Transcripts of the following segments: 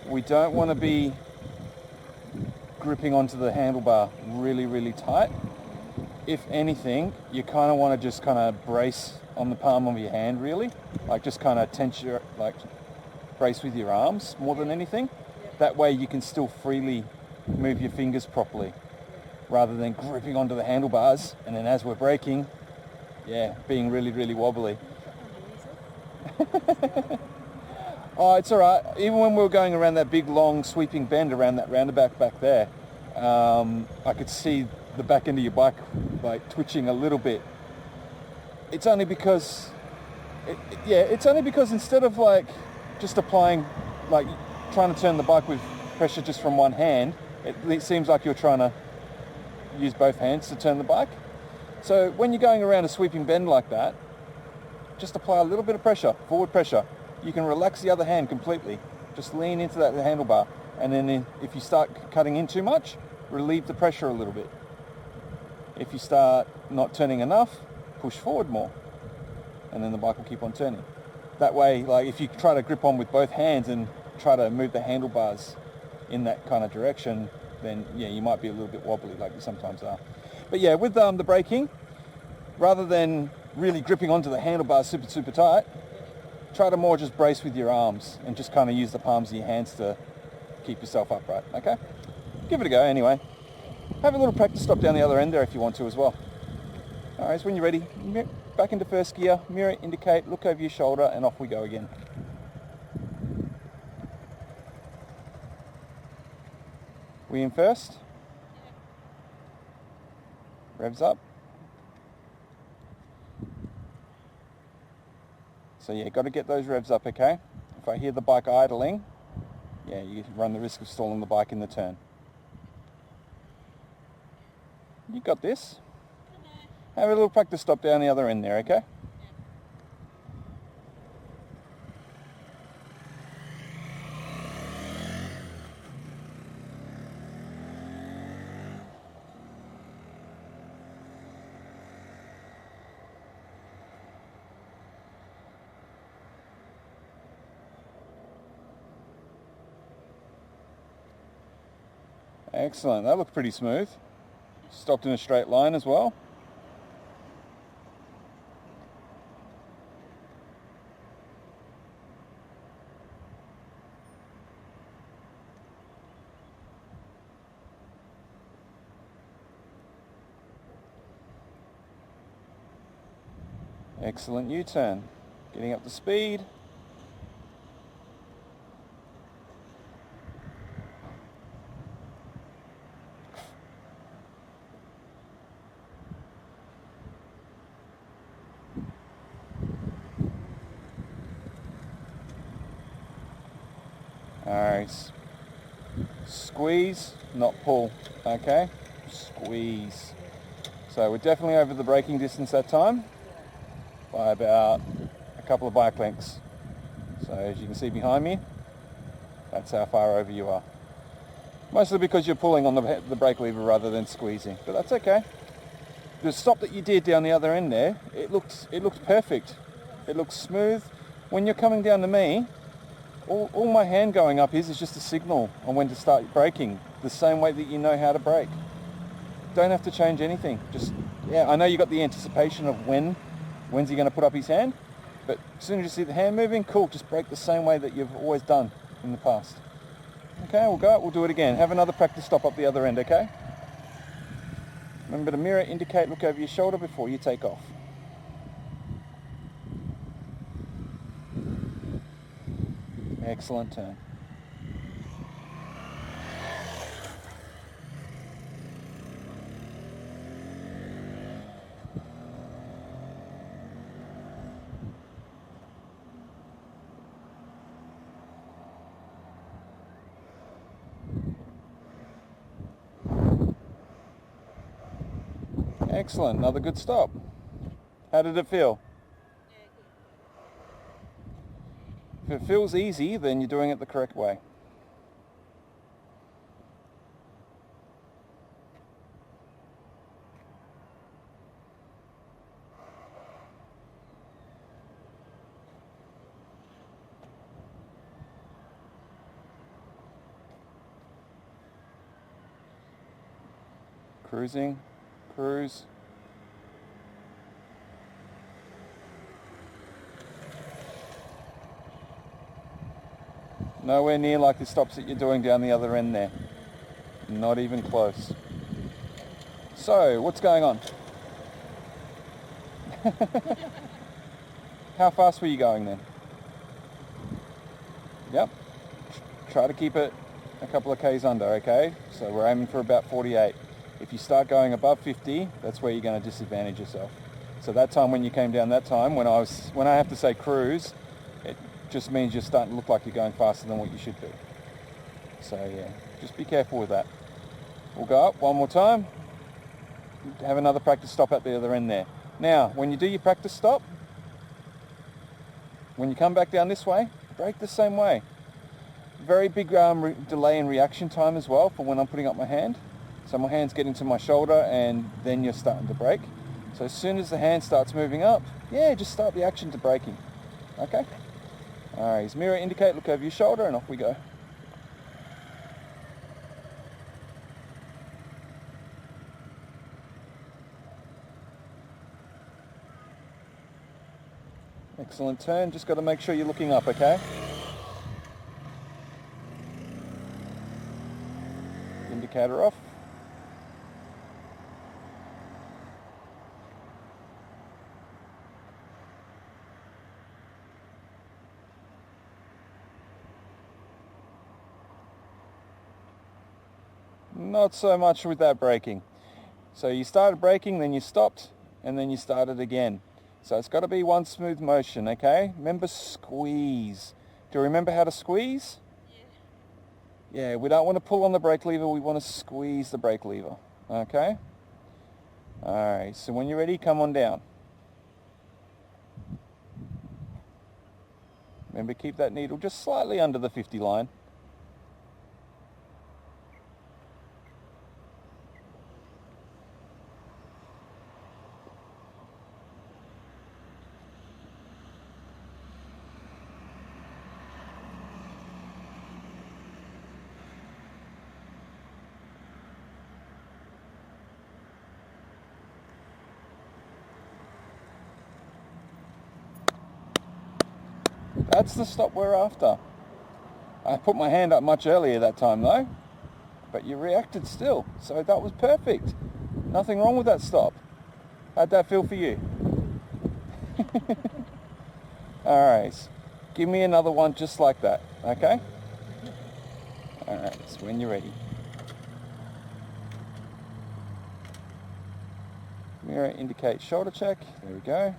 we don't want to be gripping onto the handlebar really, really tight. If anything, you kind of want to just kind of brace on the palm of your hand, really. Like just kind of tense your, like brace with your arms more than anything. That way you can still freely move your fingers properly rather than gripping onto the handlebars and then as we're braking, being really, really wobbly. Oh, it's all right. Even when we were going around that big, long, sweeping bend around that roundabout back there, I could see the back end of your bike like twitching a little bit. It's only because, instead of like just applying, like trying to turn the bike with pressure just from one hand, it seems like you're trying to use both hands to turn the bike. So when you're going around a sweeping bend like that, just apply a little bit of pressure, forward pressure. You can relax the other hand completely. Just lean into that handlebar. And then if you start cutting in too much, relieve the pressure a little bit. If you start not turning enough, push forward more. And then the bike will keep on turning. That way, like if you try to grip on with both hands and try to move the handlebars in that kind of direction, then you might be a little bit wobbly like you sometimes are. But with the braking, rather than really gripping onto the handlebars super, super tight, try to more just brace with your arms and just kind of use the palms of your hands to keep yourself upright, okay? Give it a go anyway. Have a little practice stop down the other end there if you want to as well. All right, so when you're ready, back into first gear, mirror, indicate, look over your shoulder, and off we go again. We in first? Revs up. So got to get those revs up, okay? If I hear the bike idling, you run the risk of stalling the bike in the turn. You got this. Have a little practice stop down the other end there, okay? Excellent, that looked pretty smooth. Stopped in a straight line as well. Excellent U-turn. Getting up to speed. Alright, squeeze, not pull, okay? Squeeze. So we're definitely over the braking distance that time by about a couple of bike lengths. So as you can see behind me, that's how far over you are. Mostly because you're pulling on the brake lever rather than squeezing, but that's okay. The stop that you did down the other end there, it looks perfect. It looks smooth. When you're coming down to me, all my hand going up is just a signal on when to start braking, the same way that you know how to brake. Don't have to change anything. Just, I know you got the anticipation of when's he going to put up his hand, but as soon as you see the hand moving, cool, just brake the same way that you've always done in the past. Okay, we'll do it again. Have another practice stop up the other end, okay? Remember to mirror, indicate, look over your shoulder before you take off. Excellent turn. Excellent, another good stop. How did it feel? If it feels easy, then you're doing it the correct way. Cruising. Cruise. Nowhere near like the stops that you're doing down the other end there. Not even close. So, what's going on? How fast were you going then? Yep. Try to keep it a couple of Ks under, okay? So we're aiming for about 48. If you start going above 50, that's where you're going to disadvantage yourself. So that time when you came down that time, when I have to say cruise, it just means you're starting to look like you're going faster than what you should be. So yeah, just be careful with that. We'll go up one more time. Have another practice stop at the other end there. Now, when you do your practice stop, when you come back down this way, brake the same way. Very big delay in reaction time as well for when I'm putting up my hand. So my hand's getting to my shoulder and then you're starting to brake. So as soon as the hand starts moving up, yeah, just start the action to braking. Okay? Alright, his mirror indicate, look over your shoulder and off we go. Excellent turn, just got to make sure you're looking up, okay? Indicator off. Not so much with that braking. So you started braking, then you stopped, and then you started again. So it's got to be one smooth motion, okay? Remember, squeeze. Do you remember how to squeeze? Yeah, we don't want to pull on the brake lever, we want to squeeze the brake lever, okay? Alright, so when you're ready, come on down. Remember, keep that needle just slightly under the 50 line. That's the stop we're after. I put my hand up much earlier that time though, but you reacted still, so that was perfect. Nothing wrong with that stop. How'd that feel for you? Alright, give me another one just like that, okay? Alright, so when you're ready. Mirror indicate shoulder check, there we go.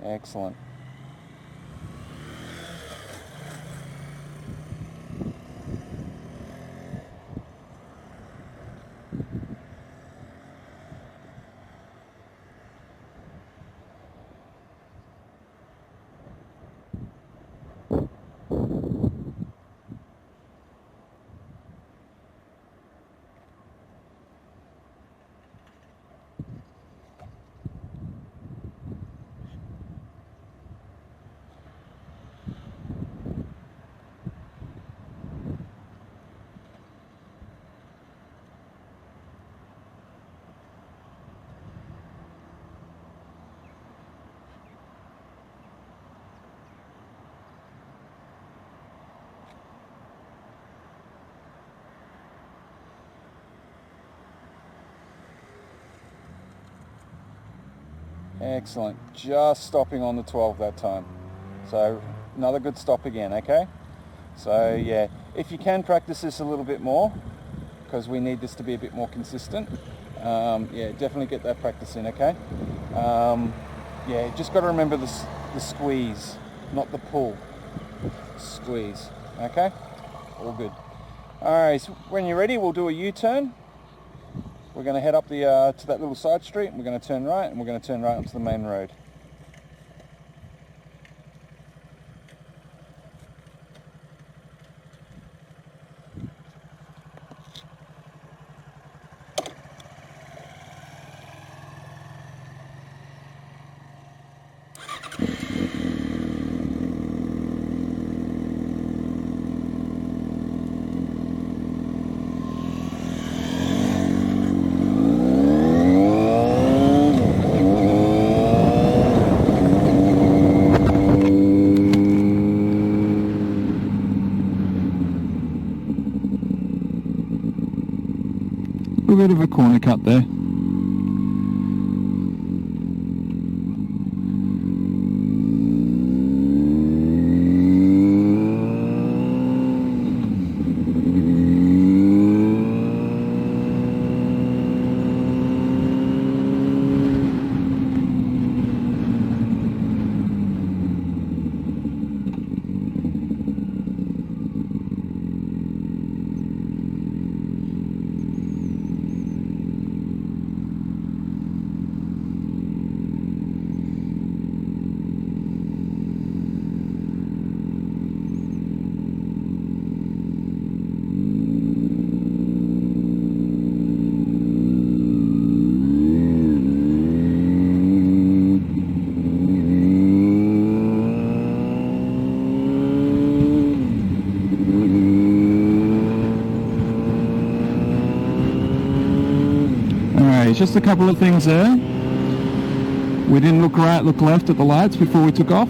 Excellent. Excellent. Just stopping on the 12 that time. So another good stop again, okay? So yeah, if you can practice this a little bit more, because we need this to be a bit more consistent, yeah, definitely get that practice in, okay? Yeah, just got to remember the squeeze, not the pull. Squeeze, okay? All good. Alright, so when you're ready, we'll do a U-turn. We're going to head up to that little side street, and we're going to turn right, and we're going to turn right onto the main road. A bit of a corner cut there. Just a couple of things there. We didn't look right, look left at the lights before we took off.